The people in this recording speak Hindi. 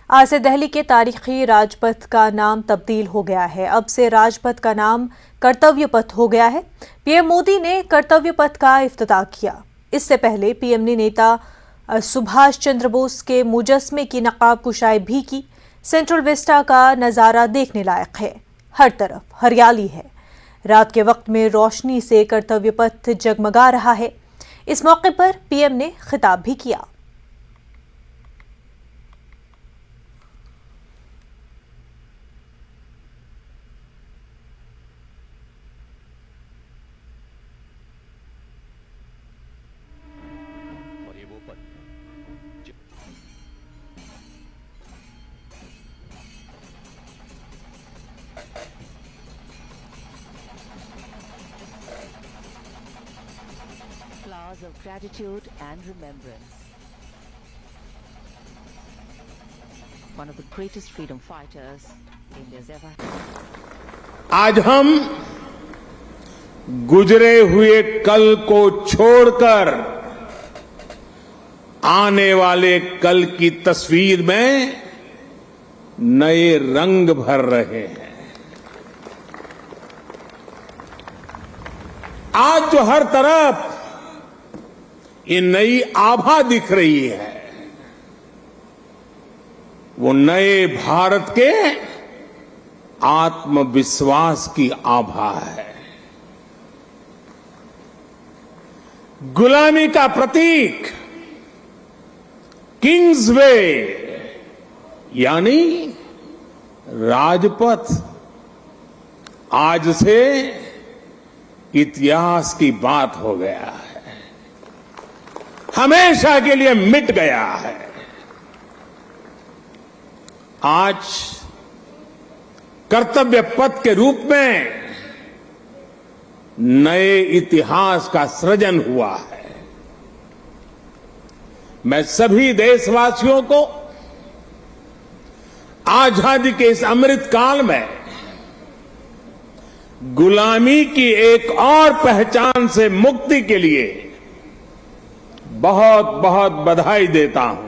आज से दिल्ली के तारीखी राजपथ का नाम तब्दील हो गया है। अब से राजपथ का नाम कर्तव्य पथ हो गया है। पीएम मोदी ने कर्तव्य पथ का इफ्तिताह किया। इससे पहले पीएम ने नेता सुभाष चंद्र बोस के मुजस्मे की नकाब कुशाई भी की। सेंट्रल विस्टा का नज़ारा देखने लायक है। हर तरफ हरियाली है। रात के वक्त में रोशनी से कर्तव्य पथ जगमगा रहा है। इस मौके पर पीएम ने खिताब भी किया। Flowers of gratitude and remembrance. One of the greatest freedom fighters India's ever had. आज हम गुजरे हुए कल को छोड़कर आने वाले कल की तस्वीर में नए रंग भर रहे हैं। आज जो हर तरफ ये नई आभा दिख रही है, वो नए भारत के आत्मविश्वास की आभा है। गुलामी का प्रतीक किंग्स वे यानी राजपथ आज से इतिहास की बात हो गया है, हमेशा के लिए मिट गया है। आज कर्तव्य पथ के रूप में नए इतिहास का सृजन हुआ है। मैं सभी देशवासियों को आजादी के इस अमृत काल में गुलामी की एक और पहचान से मुक्ति के लिए बहुत बहुत बधाई देता हूं।